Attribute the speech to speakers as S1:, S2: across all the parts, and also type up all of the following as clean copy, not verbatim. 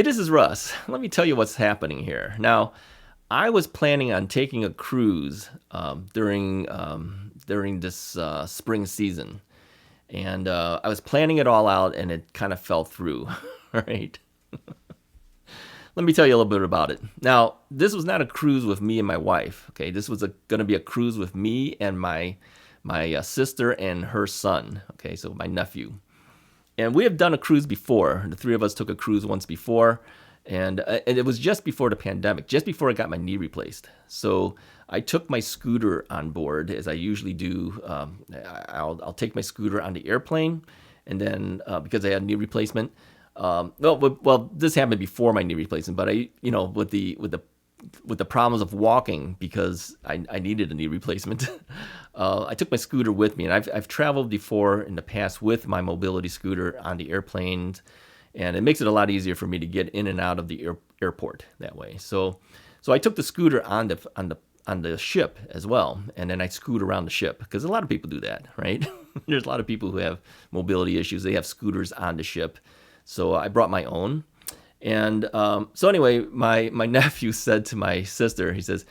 S1: Hey, this is Russ. Let me tell you what's happening here. Now, I was planning on taking a cruise during this spring season, and I was planning it all out, and it kind of fell through. All right. Let me tell you a little bit about it. Now, this was not a cruise with me and my wife. Okay, this was going to be a cruise with me and my sister and her son. Okay, so my nephew. And we have done a cruise before. The three of us took a cruise once before, and it was just before the pandemic, just before I got my knee replaced. So I took my scooter on board, as I usually do. I'll take my scooter on the airplane, and then because I had a knee replacement. Well, this happened before my knee replacement, but with the problems of walking, because I needed a knee replacement. I took my scooter with me, and I've traveled before in the past with my mobility scooter on the airplanes, and it makes it a lot easier for me to get in and out of the airport that way. So I took the scooter on the ship as well, and then I scoot around the ship, because a lot of people do that, right? There's a lot of people who have mobility issues. They have scooters on the ship. So I brought my own. And so anyway, my nephew said to my sister, he says,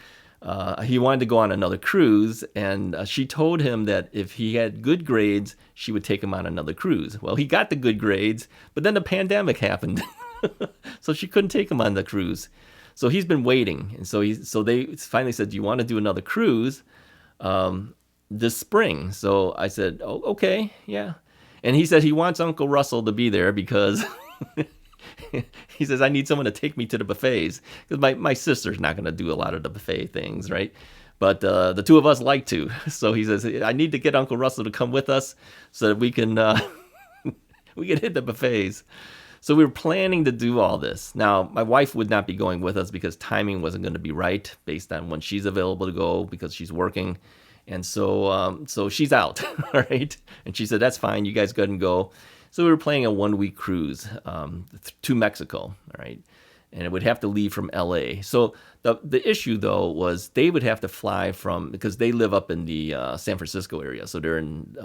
S1: he wanted to go on another cruise, and she told him that if he had good grades, she would take him on another cruise. Well, he got the good grades, but then the pandemic happened, so she couldn't take him on the cruise. So he's been waiting, and so they finally said, "Do you want to do another cruise this spring?" So I said, "Oh, okay, yeah." And he said he wants Uncle Russell to be there because he says, I need someone to take me to the buffets, because my sister's not going to do a lot of the buffet things, right? But the two of us like to. So he says, I need to get Uncle Russell to come with us so that we can hit the buffets. So we were planning to do all this. Now, my wife would not be going with us because timing wasn't going to be right based on when she's available to go, because she's working. And so she's out, all right? And she said, that's fine, you guys go ahead and go. So we were planning a 1-week cruise to Mexico, all right? And it would have to leave from LA. So the issue, though, was they would have to fly because they live up in the San Francisco area. So they're in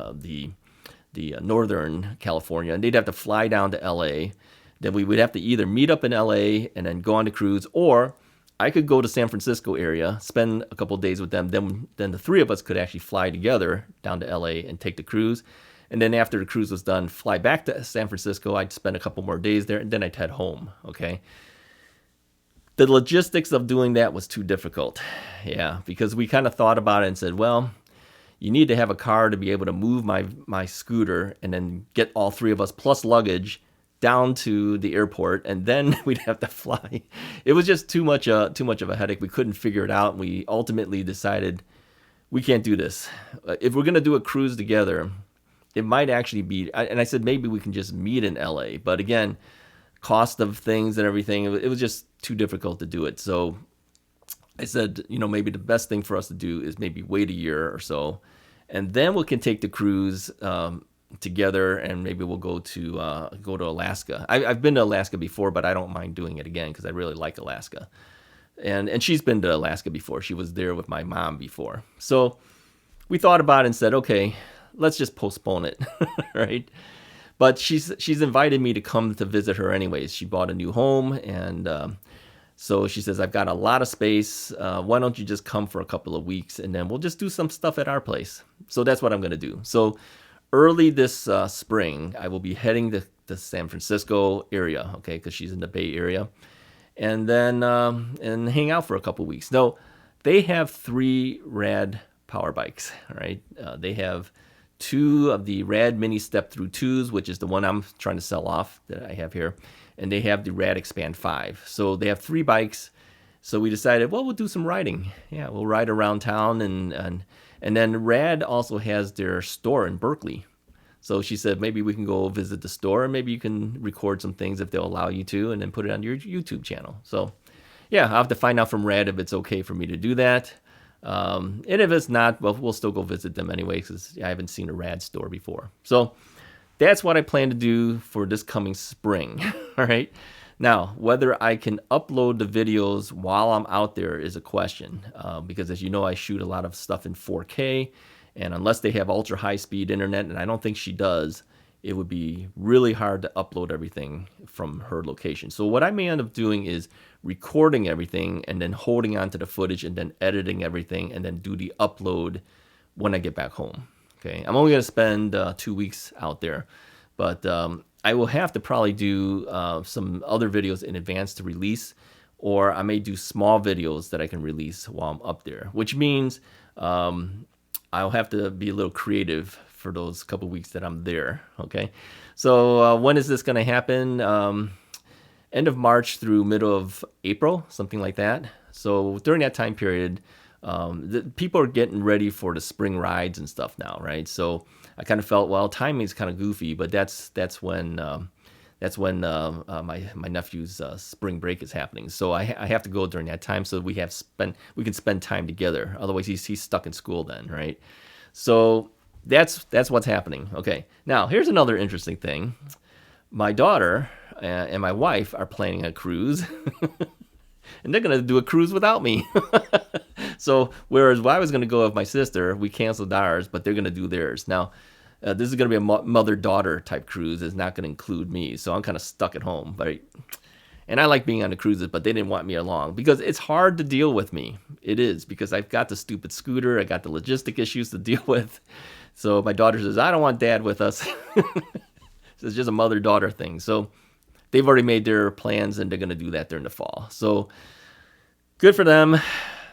S1: the northern California, and they'd have to fly down to LA. Then we would have to either meet up in LA and then go on the cruise, or I could go to San Francisco area, spend a couple of days with them. Then the three of us could actually fly together down to LA and take the cruise. And then after the cruise was done, fly back to San Francisco. I'd spend a couple more days there, and then I'd head home, okay? The logistics of doing that was too difficult, yeah, because we kind of thought about it and said, well, you need to have a car to be able to move my scooter and then get all three of us plus luggage down to the airport, and then we'd have to fly. It was just too much of a headache. We couldn't figure it out, and we ultimately decided we can't do this. If we're going to do a cruise together, it might actually be, and I said maybe we can just meet in LA, but again, cost of things and everything, it was just too difficult to do it. So I said, maybe the best thing for us to do is maybe wait a year or so, and then we can take the cruise together, and maybe we'll go to Alaska. I've been to Alaska before, but I don't mind doing it again because I really like Alaska. And she's been to Alaska before. She was there with my mom before. So we thought about it and said, okay, let's just postpone it, right? But she's invited me to come to visit her anyways. She bought a new home, and so she says, I've got a lot of space. Why don't you just come for a couple of weeks, and then we'll just do some stuff at our place. So that's what I'm going to do. So early this spring, I will be heading to the San Francisco area, okay, because she's in the Bay Area, and then and hang out for a couple of weeks. Now, they have 3 rad power bikes, all right? They have 2 of the Rad Mini Step Through 2s, which is the one I'm trying to sell off that I have here, and they have the Rad Expand 5. So they have 3 bikes. So we decided, well, we'll do some riding. Yeah, we'll ride around town, and then Rad also has their store in Berkeley. So she said, maybe we can go visit the store, and maybe you can record some things if they'll allow you to, and then put it on your YouTube channel. So yeah, I'll have to find out from Rad if it's okay for me to do that. And if it's not, well, we'll still go visit them anyway, because I haven't seen a Rad store before. So that's what I plan to do for this coming spring. All right. Now, whether I can upload the videos while I'm out there is a question, because as you know, I shoot a lot of stuff in 4K, and unless they have ultra high speed internet, and I don't think she does, it would be really hard to upload everything from her location. So what I may end up doing is recording everything and then holding on to the footage and then editing everything and then do the upload when I get back home. Okay, I'm only going to spend 2 weeks out there, but I will have to probably do some other videos in advance to release, or I may do small videos that I can release while I'm up there, which means I'll have to be a little creative for those couple weeks that I'm there. Okay, so when is this going to happen? End of March through middle of April, something like that. So during that time period, people are getting ready for the spring rides and stuff now, right? So I kind of felt, well, timing's kind of goofy, but that's when my nephew's spring break is happening. So I have to go during that time so we can spend time together. Otherwise, he's stuck in school then, right? So that's what's happening. Okay. Now here's another interesting thing. My daughter and my wife are planning a cruise, and they're gonna do a cruise without me. So whereas I was gonna go with my sister, we canceled ours, but they're gonna do theirs. Now this is gonna be a mother-daughter type cruise. It's not gonna include me, so I'm kind of stuck at home. But and I like being on the cruises, but they didn't want me along because it's hard to deal with me. It is, because I've got the stupid scooter, I got the logistic issues to deal with. So my daughter says, I don't want dad with us. So it's just a mother-daughter thing. So they've already made their plans, and they're going to do that during the fall. So good for them.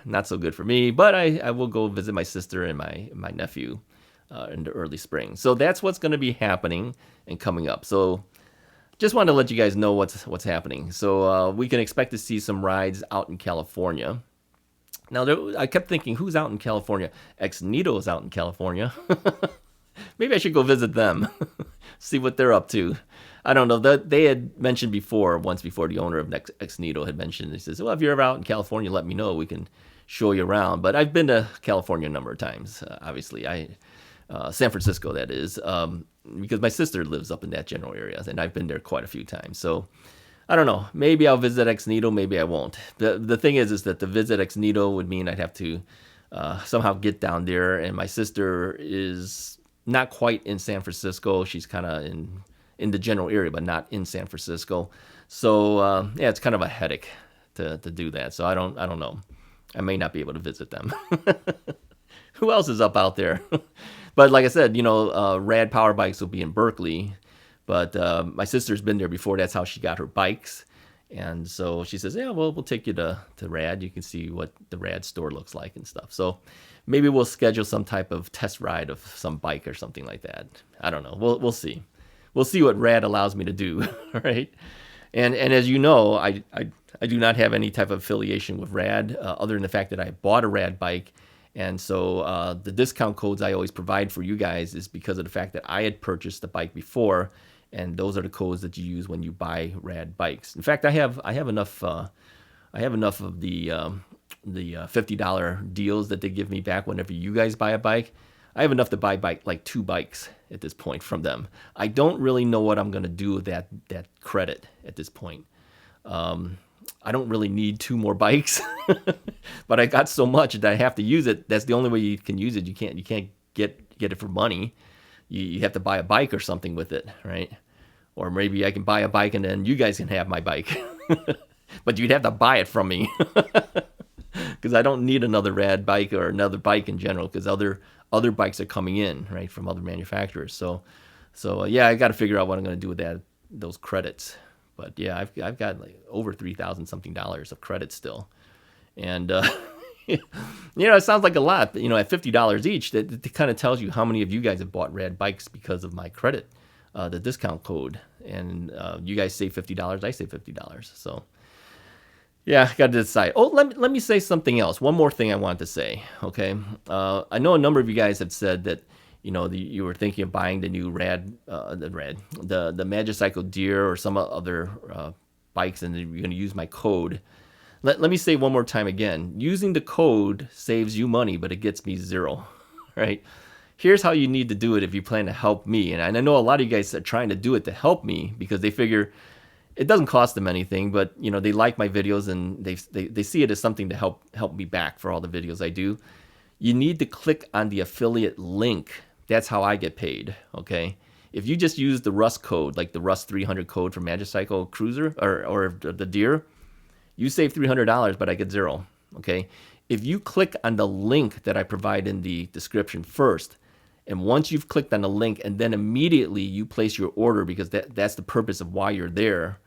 S1: Not so good for me. But I will go visit my sister and my nephew in the early spring. So that's what's going to be happening and coming up. So just wanted to let you guys know what's happening. So we can expect to see some rides out in California. Now, I kept thinking, who's out in California? Ex-Nito is out in California. Maybe I should go visit them, see what they're up to. I don't know. They had mentioned once before, the owner of Ex-Nito had mentioned, he says, well, if you're ever out in California, let me know. We can show you around. But I've been to California a number of times, obviously. San Francisco, that is, because my sister lives up in that general area, and I've been there quite a few times. So I don't know. Maybe I'll visit Ex-Nito. Maybe I won't. The thing is that to visit Ex-Nito would mean I'd have to somehow get down there, and my sister is not quite in San Francisco. She's kind of in the general area, but not in San Francisco. So yeah, it's kind of a headache to do that. So I don't know. I may not be able to visit them. Who else is up out there? But like I said, Rad Power Bikes will be in Berkeley. But my sister's been there before. That's how she got her bikes. And so she says, yeah, well, we'll take you to Rad. You can see what the Rad store looks like and stuff. So maybe we'll schedule some type of test ride of some bike or something like that. I don't know. We'll see. We'll see what Rad allows me to do, right? And as you know, I do not have any type of affiliation with Rad other than the fact that I bought a Rad bike. And so the discount codes I always provide for you guys is because of the fact that I had purchased the bike before, and those are the codes that you use when you buy Rad bikes. In fact, I have enough of the $50 deals that they give me back whenever you guys buy a bike. I have enough to buy like 2 bikes at this point from them. I don't really know what I'm going to do with that credit at this point. I don't really need 2 more bikes, but I got so much that I have to use it. That's the only way you can use it. You can't get it for money. You have to buy a bike or something with it, right? Or maybe I can buy a bike and then you guys can have my bike. But you'd have to buy it from me because I don't need another Rad bike or another bike in general, because other bikes are coming in, right, from other manufacturers. So yeah, I got to figure out what I'm going to do with those credits. But yeah, I've got like over $3,000 something of credit still, and it sounds like a lot. But, at $50 each, that kind of tells you how many of you guys have bought Rad bikes because of my credit, the discount code, and you guys save $50, I save $50. So yeah, got to decide. Oh, let me say something else. One more thing I wanted to say. Okay, I know a number of you guys have said that you were thinking of buying the new the Magicycle Deer or some other bikes, and you're going to use my code. Let me say one more time again. Using the code saves you money, but it gets me 0. Right? Here's how you need to do it if you plan to help me. And I know a lot of you guys are trying to do it to help me because they figure it doesn't cost them anything, but they like my videos and they see it as something to help me back for all the videos I do. You need to click on the affiliate link. That's how I get paid, okay? If you just use the Russ code, like the Russ 300 code for Magicycle Cruiser or the Deer, you save $300, but I get 0. Okay. If you click on the link that I provide in the description first, and once you've clicked on the link and then immediately you place your order because that's the purpose of why you're there,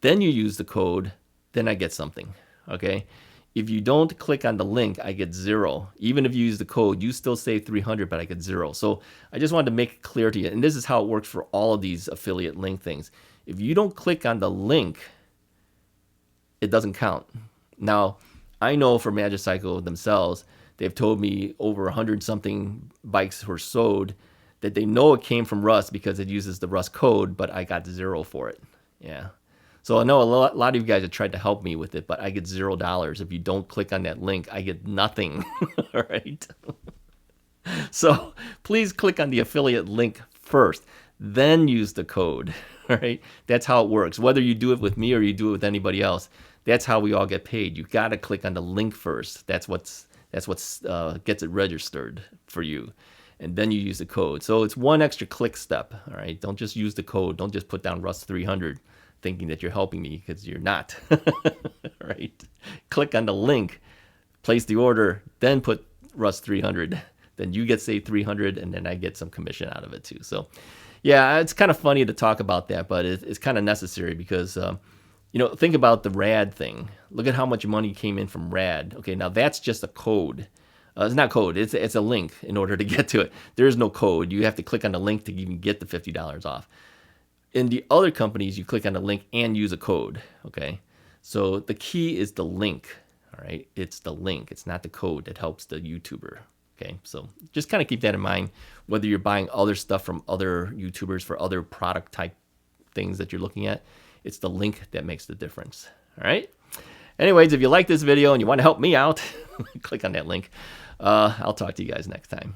S1: then you use the code, then I get something. Okay. If you don't click on the link, I get 0. Even if you use the code, you still save 300, but I get 0. So I just wanted to make it clear to you. And this is how it works for all of these affiliate link things. If you don't click on the link, it doesn't count. Now, I know for Magicycle themselves, they've told me over 100 something bikes were sold that they know it came from Russ because it uses the Russ code, but I got 0 for it. Yeah. So I know a lot of you guys have tried to help me with it, but I get $0. If you don't click on that link, I get nothing. All right. So please click on the affiliate link first, then use the code. All right. That's how it works. Whether you do it with me or you do it with anybody else, that's how we all get paid. You got to click on the link first. That's what gets it registered for you, and then you use the code. So it's one extra click step. All right. Don't just use the code. Don't just put down Russ 300 thinking that you're helping me, because you're not. Right. Click on the link, place the order, then put Russ 300. Then you get saved 300, and then I get some commission out of it too. So yeah, it's kind of funny to talk about that, but it's kind of necessary because think about the RAD thing. Look at how much money came in from RAD. Okay, now that's just a code. It's not code. It's a link in order to get to it. There is no code. You have to click on the link to even get the $50 off. In the other companies, you click on the link and use a code. Okay, so the key is the link. All right, it's the link. It's not the code that helps the YouTuber. Okay, so just kind of keep that in mind, whether you're buying other stuff from other YouTubers for other product type things that you're looking at. It's the link that makes the difference. All right. Anyways, if you like this video and you want to help me out, click on that link. I'll talk to you guys next time.